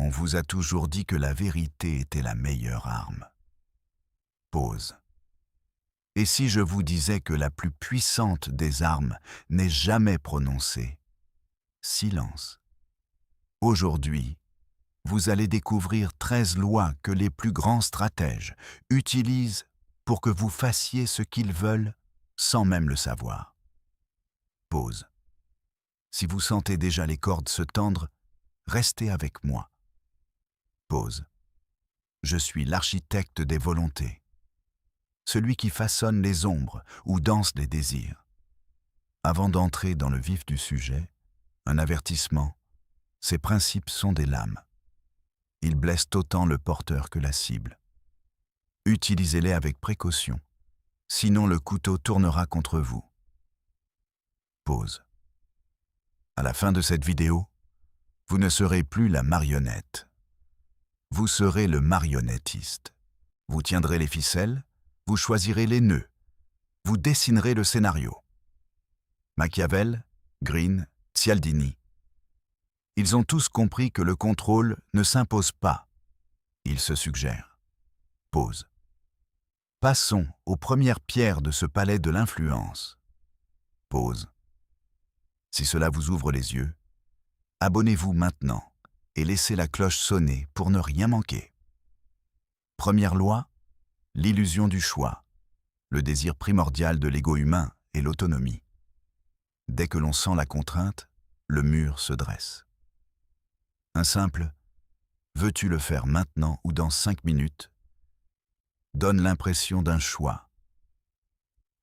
On vous a toujours dit que la vérité était la meilleure arme. Pause. Et si je vous disais que la plus puissante des armes n'est jamais prononcée? Silence. Aujourd'hui, vous allez découvrir 13 lois que les plus grands stratèges utilisent pour que vous fassiez ce qu'ils veulent sans même le savoir. Pause. Si vous sentez déjà les cordes se tendre, restez avec moi. Pause. Je suis l'architecte des volontés, celui qui façonne les ombres ou danse les désirs. Avant d'entrer dans le vif du sujet, un avertissement, ces principes sont des lames. Ils blessent autant le porteur que la cible. Utilisez-les avec précaution, sinon le couteau tournera contre vous. Pause. À la fin de cette vidéo, vous ne serez plus la marionnette. Vous serez le marionnettiste. Vous tiendrez les ficelles, vous choisirez les nœuds, vous dessinerez le scénario. Machiavel, Greene, Cialdini. Ils ont tous compris que le contrôle ne s'impose pas, il se suggère. Pause. Passons aux premières pierres de ce palais de l'influence. Pause. Si cela vous ouvre les yeux, abonnez-vous maintenant et laissez la cloche sonner pour ne rien manquer. Première loi, l'illusion du choix, le désir primordial de l'ego humain et l'autonomie. Dès que l'on sent la contrainte, le mur se dresse. Un simple « veux-tu le faire maintenant ou dans 5 minutes ?» donne l'impression d'un choix,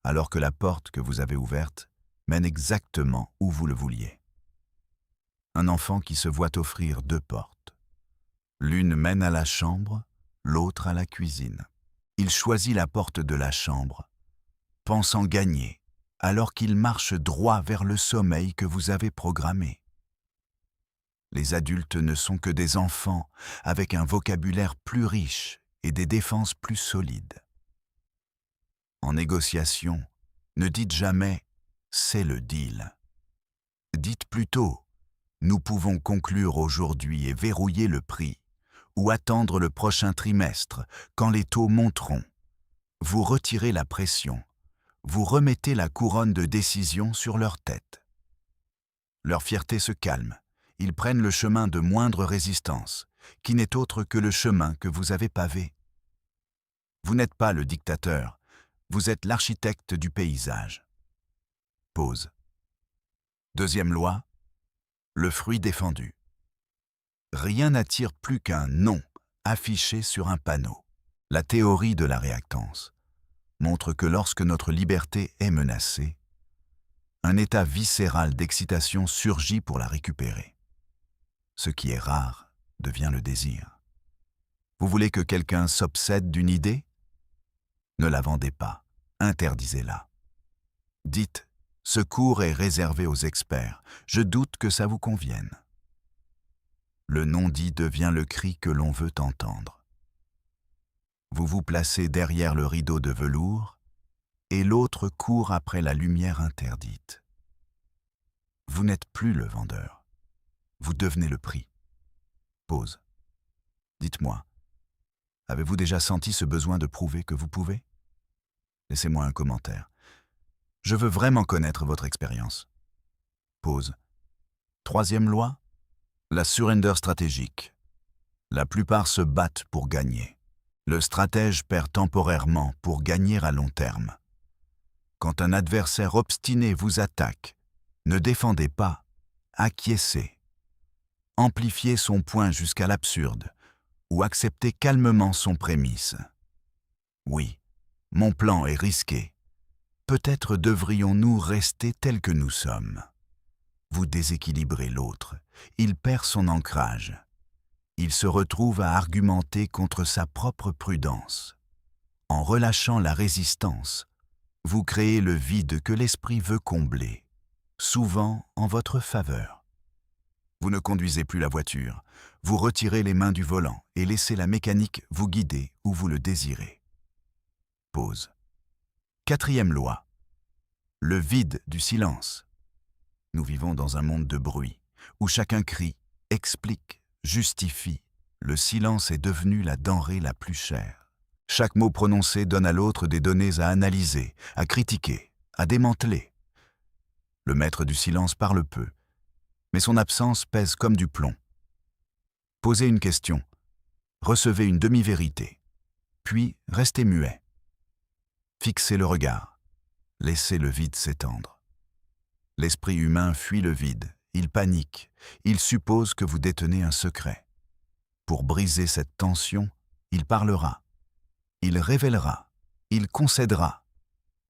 alors que la porte que vous avez ouverte mène exactement où vous le vouliez. Un enfant qui se voit offrir 2 portes. L'une mène à la chambre, l'autre à la cuisine. Il choisit la porte de la chambre, pensant gagner, alors qu'il marche droit vers le sommeil que vous avez programmé. Les adultes ne sont que des enfants avec un vocabulaire plus riche et des défenses plus solides. En négociation, ne dites jamais « c'est le deal ». Dites plutôt « nous pouvons conclure aujourd'hui et verrouiller le prix » ou attendre le prochain trimestre quand les taux monteront. Vous retirez la pression, vous remettez la couronne de décision sur leur tête. Leur fierté se calme, ils prennent le chemin de moindre résistance, qui n'est autre que le chemin que vous avez pavé. Vous n'êtes pas le dictateur, vous êtes l'architecte du paysage. Pause. Deuxième loi, le fruit défendu. Rien n'attire plus qu'un non affiché sur un panneau. La théorie de la réactance montre que lorsque notre liberté est menacée, un état viscéral d'excitation surgit pour la récupérer. Ce qui est rare devient le désir. Vous voulez que quelqu'un s'obsède d'une idée? Ne la vendez pas, interdisez-la. Dites « ce cours est réservé aux experts, je doute que ça vous convienne ». Le non-dit devient le cri que l'on veut entendre. Vous vous placez derrière le rideau de velours et l'autre court après la lumière interdite. Vous n'êtes plus le vendeur, vous devenez le prix. Pause. Dites-moi, avez-vous déjà senti ce besoin de prouver que vous pouvez? Laissez-moi un commentaire. Je veux vraiment connaître votre expérience. Pause. Troisième loi, la surrender stratégique. La plupart se battent pour gagner. Le stratège perd temporairement pour gagner à long terme. Quand un adversaire obstiné vous attaque, ne défendez pas, acquiescez. Amplifiez son point jusqu'à l'absurde ou acceptez calmement son prémisse. Oui, mon plan est risqué. Peut-être devrions-nous rester tels que nous sommes. Vous déséquilibrez l'autre, il perd son ancrage. Il se retrouve à argumenter contre sa propre prudence. En relâchant la résistance, vous créez le vide que l'esprit veut combler, souvent en votre faveur. Vous ne conduisez plus la voiture, vous retirez les mains du volant et laissez la mécanique vous guider où vous le désirez. Pause. Quatrième loi. Le vide du silence. Nous vivons dans un monde de bruit, où chacun crie, explique, justifie le silence est devenu la denrée la plus chère. Chaque mot prononcé donne à l'autre des données à analyser, à critiquer, à démanteler. Le maître du silence parle peu, mais son absence pèse comme du plomb. Posez une question, recevez une demi-vérité, puis restez muet. Fixez le regard, laissez le vide s'étendre. L'esprit humain fuit le vide, il panique, il suppose que vous détenez un secret. Pour briser cette tension, il parlera, il révélera, il concédera,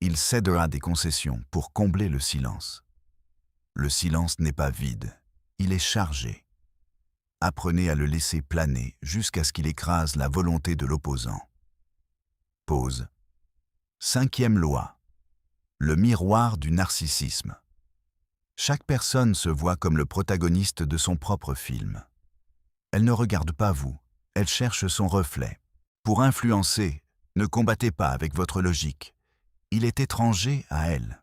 il cédera des concessions pour combler le silence. Le silence n'est pas vide, il est chargé. Apprenez à le laisser planer jusqu'à ce qu'il écrase la volonté de l'opposant. Pause. 5e loi. Le miroir du narcissisme. Chaque personne se voit comme le protagoniste de son propre film. Elle ne regarde pas vous, elle cherche son reflet. Pour influencer, ne combattez pas avec votre logique. Il est étranger à elle.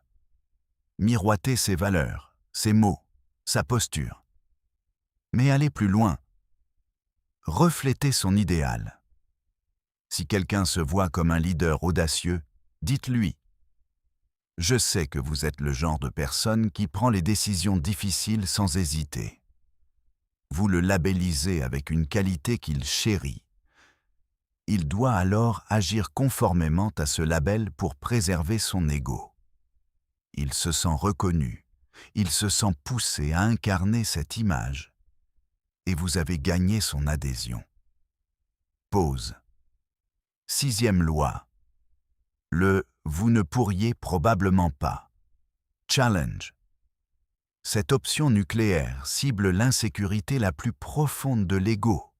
Miroitez ses valeurs, ses mots, sa posture. Mais allez plus loin. Reflétez son idéal. Si quelqu'un se voit comme un leader audacieux, dites-lui « Je sais que vous êtes le genre de personne qui prend les décisions difficiles sans hésiter. » Vous le labellisez avec une qualité qu'il chérit. Il doit alors agir conformément à ce label pour préserver son ego. Il se sent reconnu, il se sent poussé à incarner cette image. Et vous avez gagné son adhésion. Pause. 6e loi. Le « vous ne pourriez probablement pas ». Challenge. Cette option nucléaire cible l'insécurité la plus profonde de l'ego,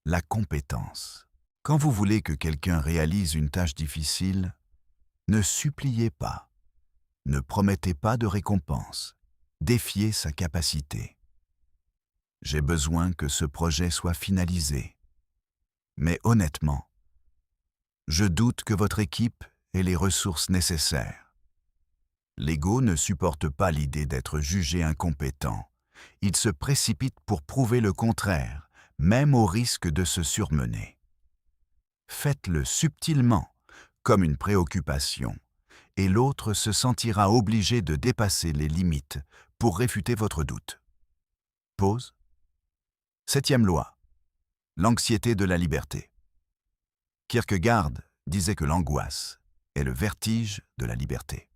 la compétence. Quand vous voulez que quelqu'un réalise une tâche difficile, ne suppliez pas, ne promettez pas de récompense, défiez sa capacité. J'ai besoin que ce projet soit finalisé. Mais honnêtement, je doute que votre équipe ait les ressources nécessaires. L'ego ne supporte pas l'idée d'être jugé incompétent. Il se précipite pour prouver le contraire, même au risque de se surmener. Faites-le subtilement, comme une préoccupation, et l'autre se sentira obligé de dépasser les limites pour réfuter votre doute. Pause. 7e loi. L'anxiété de la liberté. Kierkegaard disait que l'angoisse est le vertige de la liberté.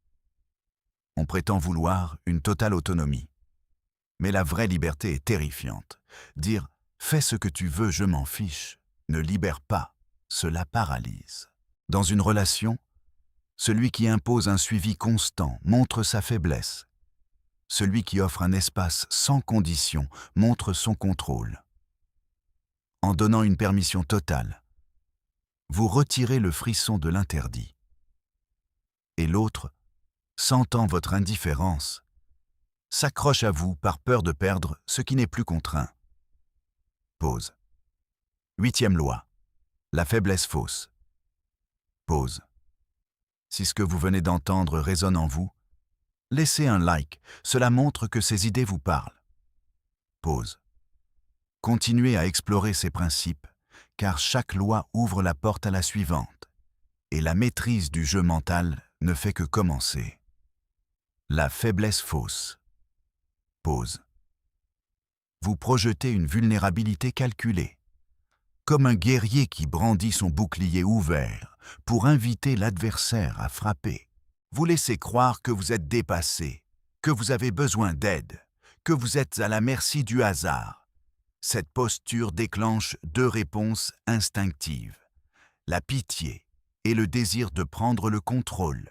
On prétend vouloir une totale autonomie. Mais la vraie liberté est terrifiante. Dire « fais ce que tu veux, je m'en fiche » ne libère pas, cela paralyse. Dans une relation, celui qui impose un suivi constant montre sa faiblesse. Celui qui offre un espace sans condition montre son contrôle. En donnant une permission totale, vous retirez le frisson de l'interdit. Et l'autre, sentant votre indifférence, s'accroche à vous par peur de perdre ce qui n'est plus contraint. Pause. 8e loi. La faiblesse fausse. Pause. Si ce que vous venez d'entendre résonne en vous, laissez un like, cela montre que ces idées vous parlent. Pause. Continuez à explorer ces principes, car chaque loi ouvre la porte à la suivante, et la maîtrise du jeu mental ne fait que commencer. La faiblesse fausse. Pause. Vous projetez une vulnérabilité calculée, comme un guerrier qui brandit son bouclier ouvert pour inviter l'adversaire à frapper. Vous laissez croire que vous êtes dépassé, que vous avez besoin d'aide, que vous êtes à la merci du hasard. Cette posture déclenche 2 réponses instinctives, la pitié et le désir de prendre le contrôle.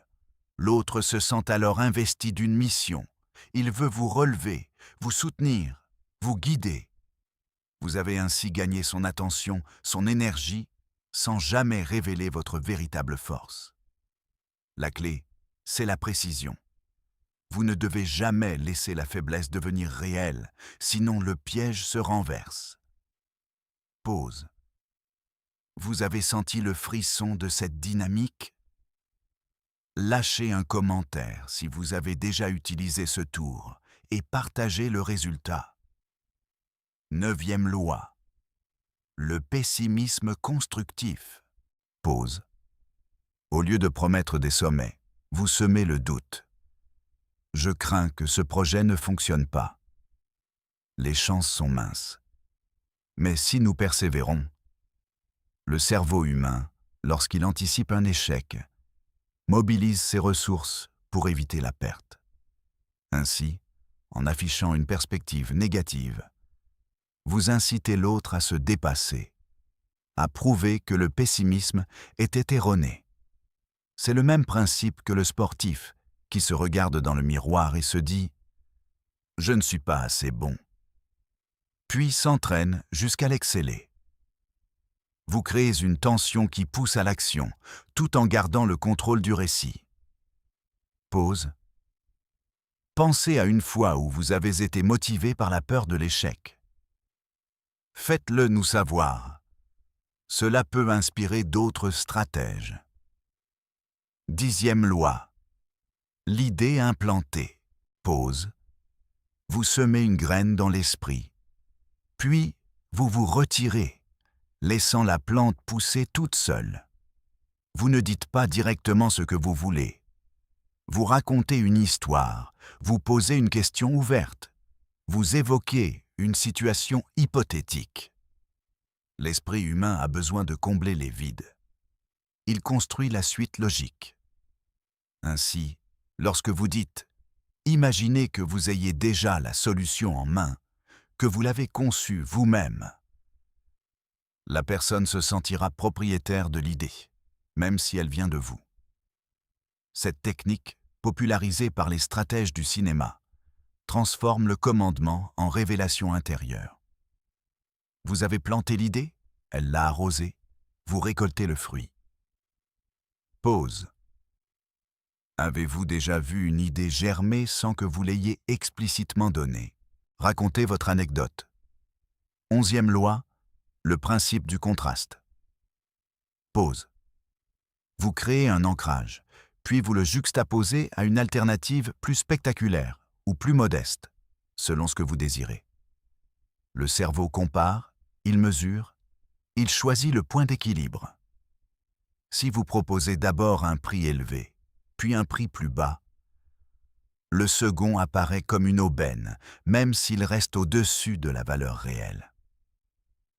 L'autre se sent alors investi d'une mission. Il veut vous relever, vous soutenir, vous guider. Vous avez ainsi gagné son attention, son énergie, sans jamais révéler votre véritable force. La clé, c'est la précision. Vous ne devez jamais laisser la faiblesse devenir réelle, sinon le piège se renverse. Pause. Vous avez senti le frisson de cette dynamique? Lâchez un commentaire si vous avez déjà utilisé ce tour et partagez le résultat. 9e loi. le pessimisme constructif. Pause. Au lieu de promettre des sommets, vous semez le doute. Je crains que ce projet ne fonctionne pas. Les chances sont minces. Mais si nous persévérons, le cerveau humain, lorsqu'il anticipe un échec, mobilise ses ressources pour éviter la perte. Ainsi, en affichant une perspective négative, vous incitez l'autre à se dépasser, à prouver que le pessimisme était erroné. C'est le même principe que le sportif qui se regarde dans le miroir et se dit « Je ne suis pas assez bon », puis s'entraîne jusqu'à l'exceller. Vous créez une tension qui pousse à l'action, tout en gardant le contrôle du récit. Pause. Pensez à une fois où vous avez été motivé par la peur de l'échec. Faites-le nous savoir. Cela peut inspirer d'autres stratèges. 10e loi. L'idée implantée. Pause. Vous semez une graine dans l'esprit. Puis, vous vous retirez, laissant la plante pousser toute seule. Vous ne dites pas directement ce que vous voulez. Vous racontez une histoire, vous posez une question ouverte, vous évoquez une situation hypothétique. L'esprit humain a besoin de combler les vides. Il construit la suite logique. Ainsi, lorsque vous dites « Imaginez que vous ayez déjà la solution en main, que vous l'avez conçue vous-même », la personne se sentira propriétaire de l'idée, même si elle vient de vous. Cette technique, popularisée par les stratèges du cinéma, transforme le commandement en révélation intérieure. Vous avez planté l'idée, elle l'a arrosée, vous récoltez le fruit. Pause. Avez-vous déjà vu une idée germer sans que vous l'ayez explicitement donnée? Racontez votre anecdote. 11e loi, le principe du contraste. Pause. Vous créez un ancrage, puis vous le juxtaposez à une alternative plus spectaculaire ou plus modeste, selon ce que vous désirez. Le cerveau compare, il mesure, il choisit le point d'équilibre. Si vous proposez d'abord un prix élevé, puis un prix plus bas, le second apparaît comme une aubaine, même s'il reste au-dessus de la valeur réelle.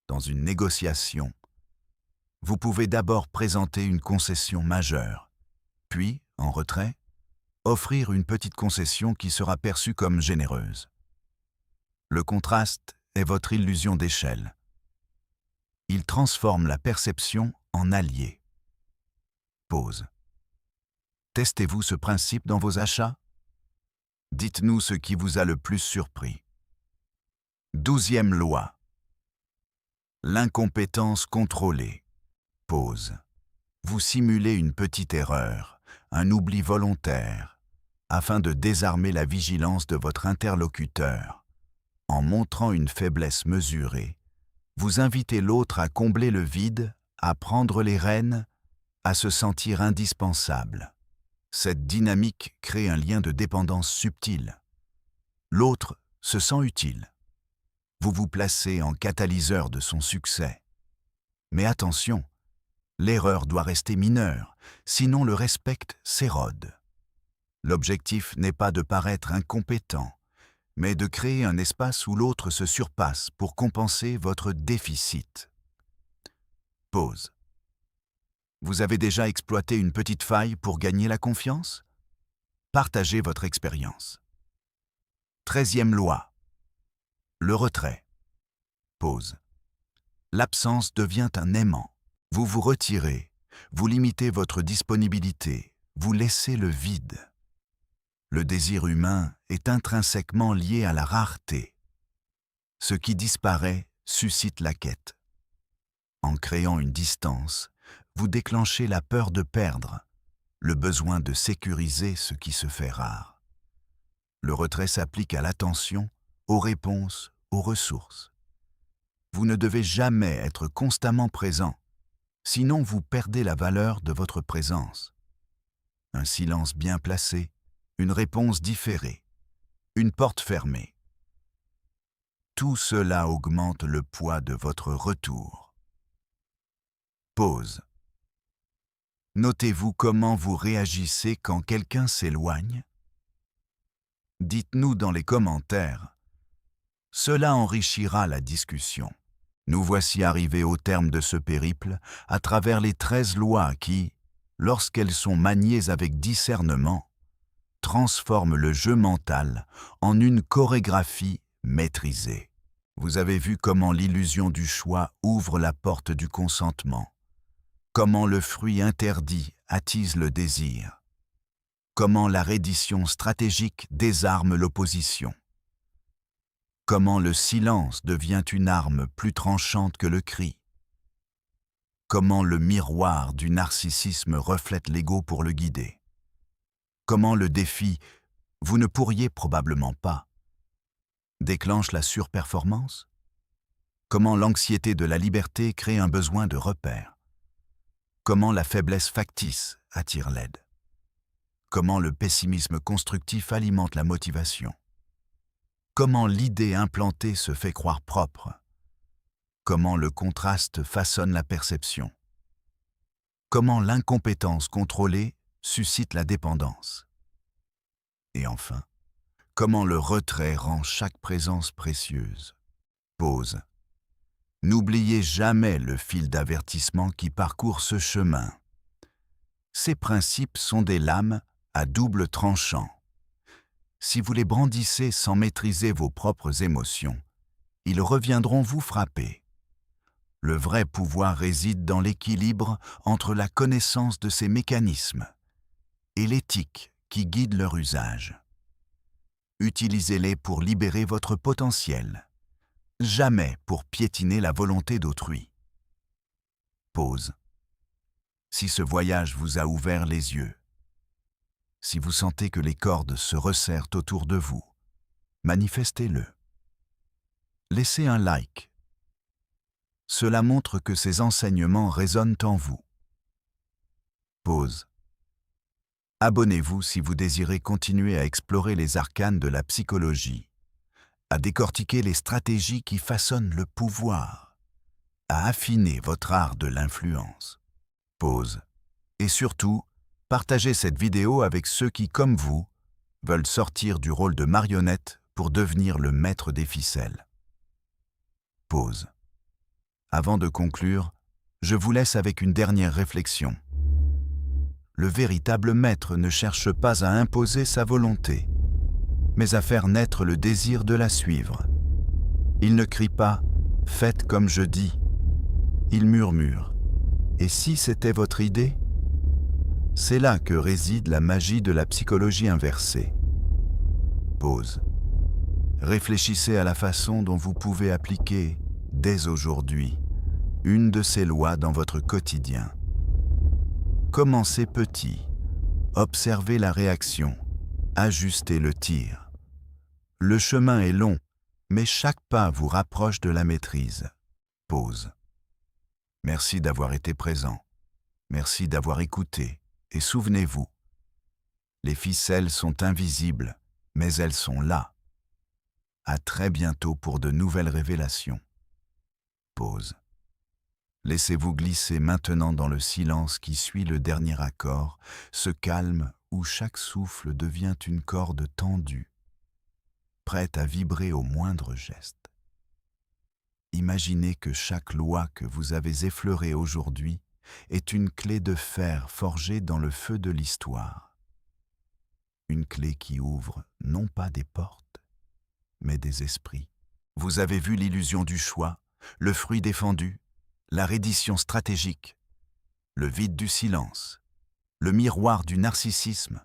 Dans une négociation, vous pouvez d'abord présenter une concession majeure, puis, en retrait, offrir une petite concession qui sera perçue comme généreuse. Le contraste est votre illusion d'échelle. Il transforme la perception en allié. Pause. Testez-vous ce principe dans vos achats? Dites-nous ce qui vous a le plus surpris. 12e loi. L'incompétence contrôlée. Pause. Vous simulez une petite erreur, un oubli volontaire, afin de désarmer la vigilance de votre interlocuteur. En montrant une faiblesse mesurée, vous invitez l'autre à combler le vide, à prendre les rênes, à se sentir indispensable. Cette dynamique crée un lien de dépendance subtil. L'autre se sent utile. Vous vous placez en catalyseur de son succès. Mais attention, l'erreur doit rester mineure, sinon le respect s'érode. L'objectif n'est pas de paraître incompétent, mais de créer un espace où l'autre se surpasse pour compenser votre déficit. Pause. Vous avez déjà exploité une petite faille pour gagner la confiance? Partagez votre expérience. 13e loi. Le retrait. Pause. L'absence devient un aimant. Vous vous retirez, vous limitez votre disponibilité, vous laissez le vide. Le désir humain est intrinsèquement lié à la rareté. Ce qui disparaît suscite la quête. En créant une distance, vous déclenchez la peur de perdre, le besoin de sécuriser ce qui se fait rare. Le retrait s'applique à l'attention, aux réponses, aux ressources. Vous ne devez jamais être constamment présent, sinon vous perdez la valeur de votre présence. Un silence bien placé, une réponse différée, une porte fermée. Tout cela augmente le poids de votre retour. Pause. Notez-vous comment vous réagissez quand quelqu'un s'éloigne? Dites-nous dans les commentaires. Cela enrichira la discussion. Nous voici arrivés au terme de ce périple à travers les 13 lois qui, lorsqu'elles sont maniées avec discernement, transforment le jeu mental en une chorégraphie maîtrisée. Vous avez vu comment l'illusion du choix ouvre la porte du consentement, comment le fruit interdit attise le désir, comment la reddition stratégique désarme l'opposition, comment le silence devient une arme plus tranchante que le cri, comment le miroir du narcissisme reflète l'ego pour le guider, comment le défi « vous ne pourriez probablement pas » déclenche la surperformance, comment l'anxiété de la liberté crée un besoin de repère, comment la faiblesse factice attire l'aide, comment le pessimisme constructif alimente la motivation, comment l'idée implantée se fait croire propre, comment le contraste façonne la perception, comment l'incompétence contrôlée suscite la dépendance, et enfin, comment le retrait rend chaque présence précieuse. Pause. N'oubliez jamais le fil d'avertissement qui parcourt ce chemin. Ces principes sont des lames à double tranchant. Si vous les brandissez sans maîtriser vos propres émotions, ils reviendront vous frapper. Le vrai pouvoir réside dans l'équilibre entre la connaissance de ces mécanismes et l'éthique qui guide leur usage. Utilisez-les pour libérer votre potentiel, jamais pour piétiner la volonté d'autrui. Pause. Si ce voyage vous a ouvert les yeux, si vous sentez que les cordes se resserrent autour de vous, manifestez-le. Laissez un like. Cela montre que ces enseignements résonnent en vous. Pause. Abonnez-vous si vous désirez continuer à explorer les arcanes de la psychologie, à décortiquer les stratégies qui façonnent le pouvoir, à affiner votre art de l'influence. Pause. Et surtout, partagez cette vidéo avec ceux qui, comme vous, veulent sortir du rôle de marionnette pour devenir le maître des ficelles. Pause. Avant de conclure, je vous laisse avec une dernière réflexion. Le véritable maître ne cherche pas à imposer sa volonté, mais à faire naître le désir de la suivre. Il ne crie pas « faites comme je dis ». Il murmure « et si c'était votre idée ?» C'est là que réside la magie de la psychologie inversée. Pause. Réfléchissez à la façon dont vous pouvez appliquer, dès aujourd'hui, une de ces lois dans votre quotidien. Commencez petit, observez la réaction, ajustez le tir. Le chemin est long, mais chaque pas vous rapproche de la maîtrise. Pause. Merci d'avoir été présent. Merci d'avoir écouté. Et souvenez-vous, les ficelles sont invisibles, mais elles sont là. À très bientôt pour de nouvelles révélations. Pause. Laissez-vous glisser maintenant dans le silence qui suit le dernier accord, ce calme où chaque souffle devient une corde tendue, prête à vibrer au moindre geste. Imaginez que chaque loi que vous avez effleurée aujourd'hui est une clé de fer forgée dans le feu de l'histoire. Une clé qui ouvre non pas des portes, mais des esprits. Vous avez vu l'illusion du choix, le fruit défendu, la reddition stratégique, le vide du silence, le miroir du narcissisme,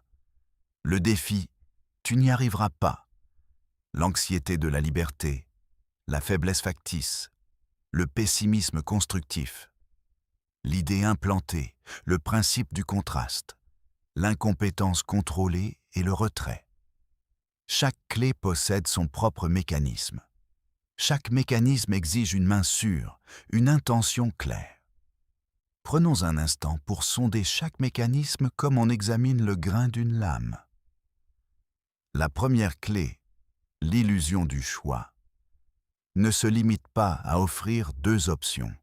le défi « tu n'y arriveras pas », l'anxiété de la liberté, la faiblesse factice, le pessimisme constructif, l'idée implantée, le principe du contraste, l'incompétence contrôlée et le retrait. Chaque clé possède son propre mécanisme. Chaque mécanisme exige une main sûre, une intention claire. Prenons un instant pour sonder chaque mécanisme comme on examine le grain d'une lame. La première clé, l'illusion du choix, ne se limite pas à offrir deux options.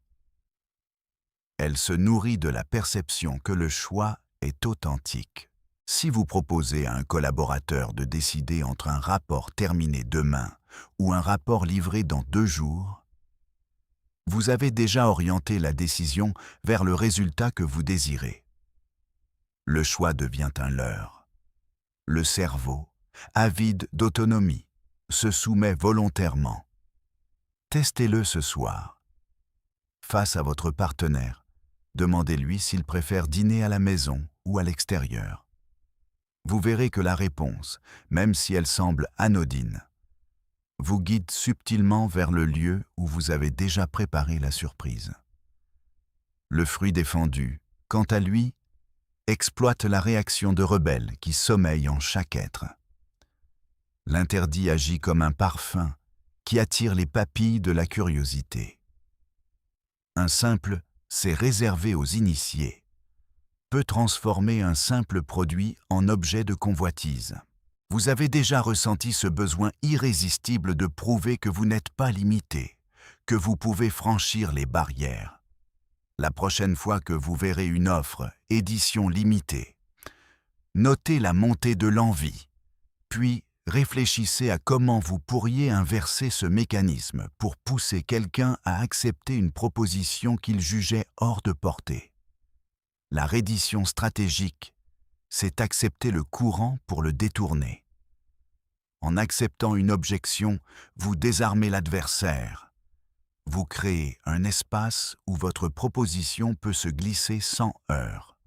Elle se nourrit de la perception que le choix est authentique. Si vous proposez à un collaborateur de décider entre un rapport terminé demain ou un rapport livré dans 2 jours, vous avez déjà orienté la décision vers le résultat que vous désirez. Le choix devient un leurre. Le cerveau, avide d'autonomie, se soumet volontairement. Testez-le ce soir. Face à votre partenaire, demandez-lui s'il préfère dîner à la maison ou à l'extérieur. Vous verrez que la réponse, même si elle semble anodine, vous guide subtilement vers le lieu où vous avez déjà préparé la surprise. Le fruit défendu, quant à lui, exploite la réaction de rebelle qui sommeille en chaque être. L'interdit agit comme un parfum qui attire les papilles de la curiosité. Un simple « c'est réservé aux initiés » peut transformer un simple produit en objet de convoitise. Vous avez déjà ressenti ce besoin irrésistible de prouver que vous n'êtes pas limité, que vous pouvez franchir les barrières. La prochaine fois que vous verrez une offre, édition limitée, notez la montée de l'envie, puis réfléchissez à comment vous pourriez inverser ce mécanisme pour pousser quelqu'un à accepter une proposition qu'il jugeait hors de portée. La reddition stratégique, c'est accepter le courant pour le détourner. En acceptant une objection, vous désarmez l'adversaire. Vous créez un espace où votre proposition peut se glisser sans heurts.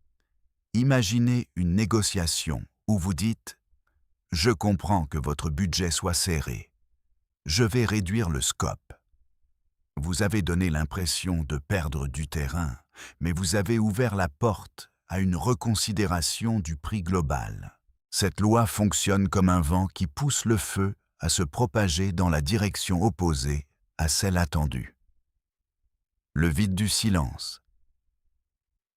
Imaginez une négociation où vous dites « Je comprends que votre budget soit serré. Je vais réduire le scope. » Vous avez donné l'impression de perdre du terrain, mais vous avez ouvert la porte à une reconsidération du prix global. Cette loi fonctionne comme un vent qui pousse le feu à se propager dans la direction opposée à celle attendue. Le vide du silence.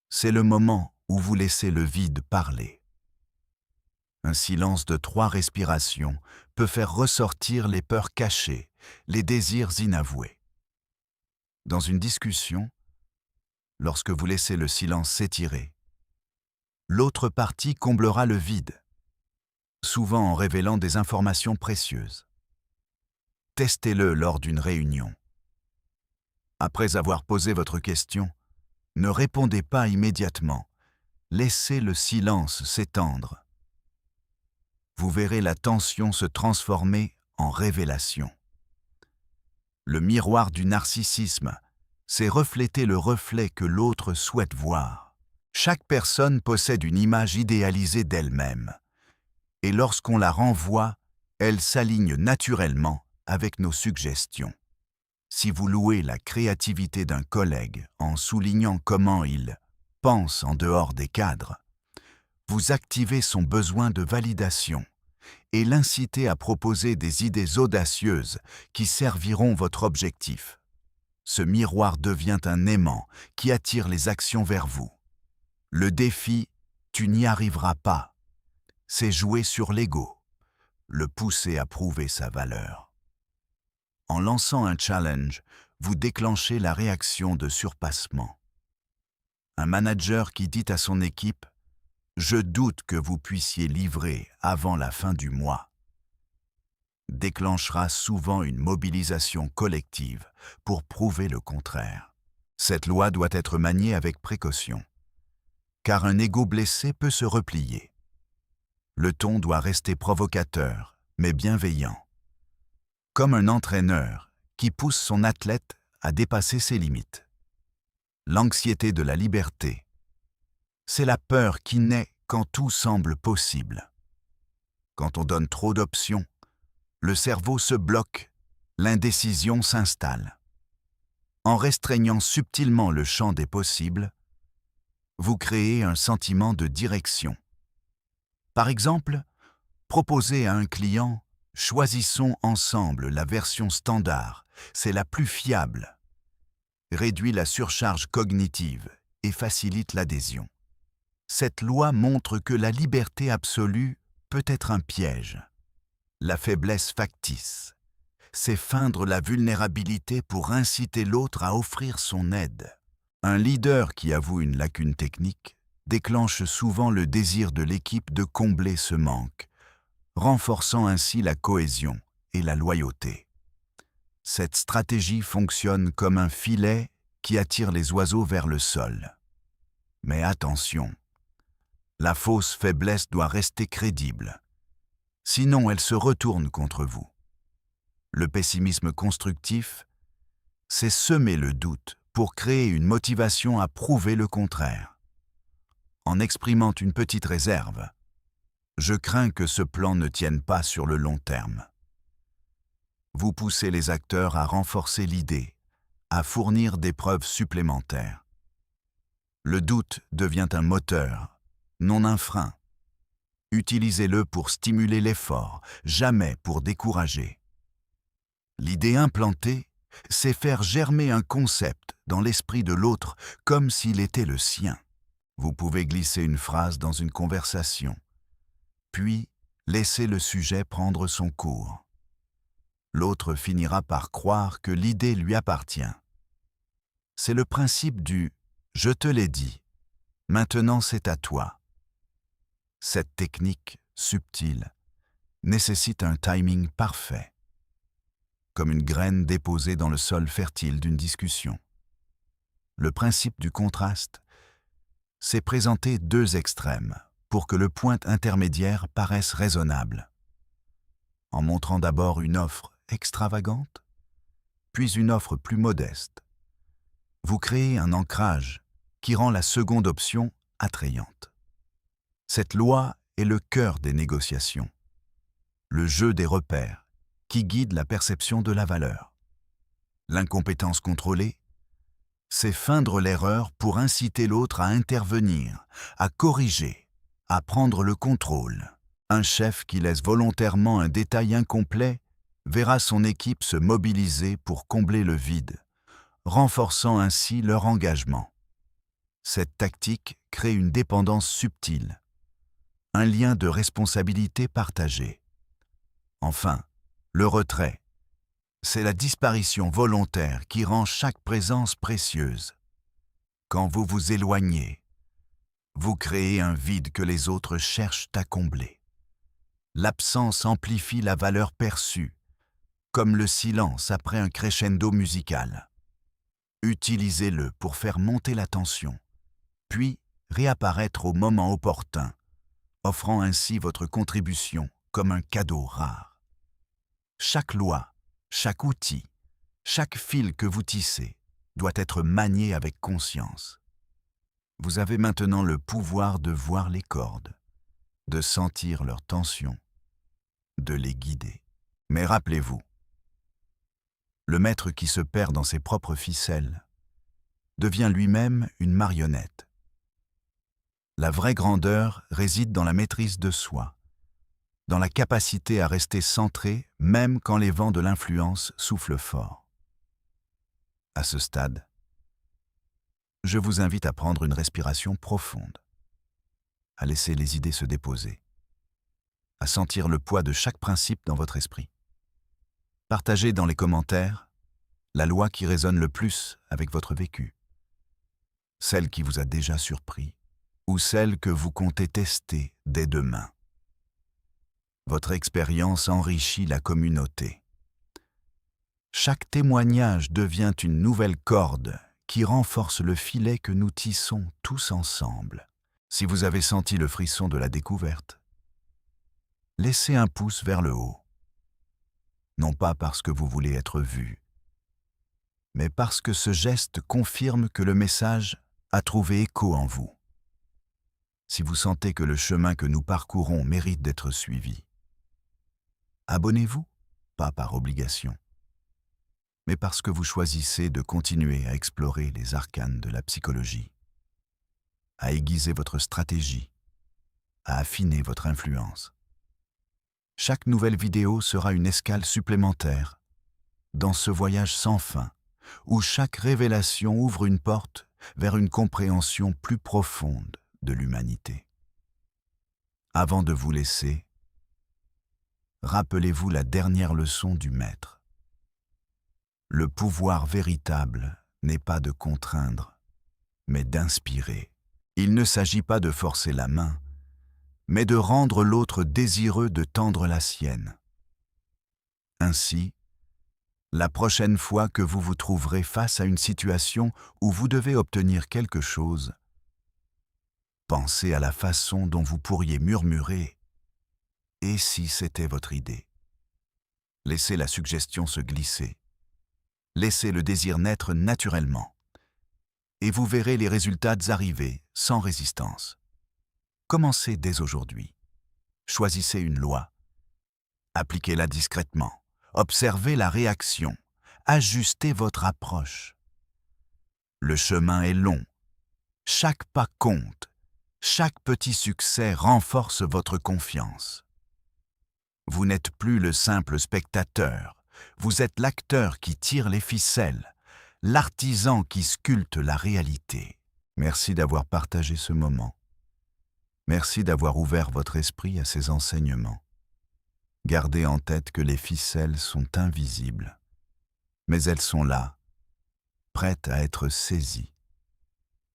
C'est le moment où vous laissez le vide parler. Un silence de 3 respirations peut faire ressortir les peurs cachées, les désirs inavoués. Dans une discussion, lorsque vous laissez le silence s'étirer, l'autre partie comblera le vide, souvent en révélant des informations précieuses. Testez-le lors d'une réunion. Après avoir posé votre question, ne répondez pas immédiatement. Laissez le silence s'étendre. Vous verrez la tension se transformer en révélation. Le miroir du narcissisme, c'est refléter le reflet que l'autre souhaite voir. Chaque personne possède une image idéalisée d'elle-même, et lorsqu'on la renvoie, elle s'aligne naturellement avec nos suggestions. Si vous louez la créativité d'un collègue en soulignant comment il pense en dehors des cadres, vous activez son besoin de validation et l'incitez à proposer des idées audacieuses qui serviront votre objectif. Ce miroir devient un aimant qui attire les actions vers vous. Le défi « tu n'y arriveras pas », c'est jouer sur l'ego, le pousser à prouver sa valeur. En lançant un challenge, vous déclenchez la réaction de surpassement. Un manager qui dit à son équipe « Je doute que vous puissiez livrer avant la fin du mois » déclenchera souvent une mobilisation collective pour prouver le contraire. Cette loi doit être maniée avec précaution, car un ego blessé peut se replier. Le ton doit rester provocateur, mais bienveillant, comme un entraîneur qui pousse son athlète à dépasser ses limites. L'anxiété de la liberté, c'est la peur qui naît quand tout semble possible. Quand on donne trop d'options, le cerveau se bloque, l'indécision s'installe. En restreignant subtilement le champ des possibles, vous créez un sentiment de direction. Par exemple, proposez à un client « Choisissons ensemble la version standard, c'est la plus fiable », réduit la surcharge cognitive et facilite l'adhésion. Cette loi montre que la liberté absolue peut être un piège. La faiblesse factice, c'est feindre la vulnérabilité pour inciter l'autre à offrir son aide. Un leader qui avoue une lacune technique déclenche souvent le désir de l'équipe de combler ce manque, renforçant ainsi la cohésion et la loyauté. Cette stratégie fonctionne comme un filet qui attire les oiseaux vers le sol. Mais attention, la fausse faiblesse doit rester crédible. Sinon, elle se retourne contre vous. Le pessimisme constructif, c'est semer le doute pour créer une motivation à prouver le contraire. En exprimant une petite réserve, je crains que ce plan ne tienne pas sur le long terme. Vous poussez les acteurs à renforcer l'idée, à fournir des preuves supplémentaires. Le doute devient un moteur, non un frein. Utilisez-le pour stimuler l'effort, jamais pour décourager. L'idée implantée, c'est faire germer un concept dans l'esprit de l'autre comme s'il était le sien. Vous pouvez glisser une phrase dans une conversation, puis laisser le sujet prendre son cours. L'autre finira par croire que l'idée lui appartient. C'est le principe du « je te l'ai dit, maintenant c'est à toi ». Cette technique subtile nécessite un timing parfait, comme une graine déposée dans le sol fertile d'une discussion. Le principe du contraste, c'est présenter deux extrêmes pour que le point intermédiaire paraisse raisonnable. En montrant d'abord une offre extravagante, puis une offre plus modeste, vous créez un ancrage qui rend la seconde option attrayante. Cette loi est le cœur des négociations, le jeu des repères qui guide la perception de la valeur. L'incompétence contrôlée, c'est feindre l'erreur pour inciter l'autre à intervenir, à corriger, à prendre le contrôle. Un chef qui laisse volontairement un détail incomplet verra son équipe se mobiliser pour combler le vide, renforçant ainsi leur engagement. Cette tactique crée une dépendance subtile, un lien de responsabilité partagé. Enfin, le retrait, c'est la disparition volontaire qui rend chaque présence précieuse. Quand vous vous éloignez, vous créez un vide que les autres cherchent à combler. L'absence amplifie la valeur perçue, comme le silence après un crescendo musical. Utilisez-le pour faire monter la tension, puis réapparaître au moment opportun, offrant ainsi votre contribution comme un cadeau rare. Chaque loi, chaque outil, chaque fil que vous tissez doit être manié avec conscience. Vous avez maintenant le pouvoir de voir les cordes, de sentir leur tension, de les guider. Mais rappelez-vous, le maître qui se perd dans ses propres ficelles devient lui-même une marionnette. La vraie grandeur réside dans la maîtrise de soi, dans la capacité à rester centré même quand les vents de l'influence soufflent fort. À ce stade, je vous invite à prendre une respiration profonde, à laisser les idées se déposer, à sentir le poids de chaque principe dans votre esprit. Partagez dans les commentaires la loi qui résonne le plus avec votre vécu, celle qui vous a déjà surpris ou celle que vous comptez tester dès demain. Votre expérience enrichit la communauté. Chaque témoignage devient une nouvelle corde qui renforce le filet que nous tissons tous ensemble. Si vous avez senti le frisson de la découverte, laissez un pouce vers le haut. Non pas parce que vous voulez être vu, mais parce que ce geste confirme que le message a trouvé écho en vous. Si vous sentez que le chemin que nous parcourons mérite d'être suivi, abonnez-vous, pas par obligation, mais parce que vous choisissez de continuer à explorer les arcanes de la psychologie, à aiguiser votre stratégie, à affiner votre influence. Chaque nouvelle vidéo sera une escale supplémentaire dans ce voyage sans fin, où chaque révélation ouvre une porte vers une compréhension plus profonde de l'humanité. Avant de vous laisser, rappelez-vous la dernière leçon du maître. Le pouvoir véritable n'est pas de contraindre, mais d'inspirer. Il ne s'agit pas de forcer la main, mais de rendre l'autre désireux de tendre la sienne. Ainsi, la prochaine fois que vous vous trouverez face à une situation où vous devez obtenir quelque chose, pensez à la façon dont vous pourriez murmurer « Et si c'était votre idée ?» Laissez la suggestion se glisser. Laissez le désir naître naturellement. Et vous verrez les résultats arriver sans résistance. Commencez dès aujourd'hui. Choisissez une loi. Appliquez-la discrètement. Observez la réaction. Ajustez votre approche. Le chemin est long. Chaque pas compte. Chaque petit succès renforce votre confiance. Vous n'êtes plus le simple spectateur. Vous êtes l'acteur qui tire les ficelles, l'artisan qui sculpte la réalité. Merci d'avoir partagé ce moment. Merci d'avoir ouvert votre esprit à ces enseignements. Gardez en tête que les ficelles sont invisibles, mais elles sont là, prêtes à être saisies.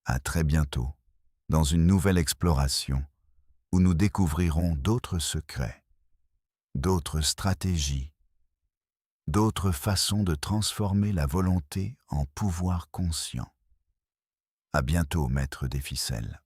À très bientôt, dans une nouvelle exploration où nous découvrirons d'autres secrets, d'autres stratégies, d'autres façons de transformer la volonté en pouvoir conscient. À bientôt, maître des ficelles.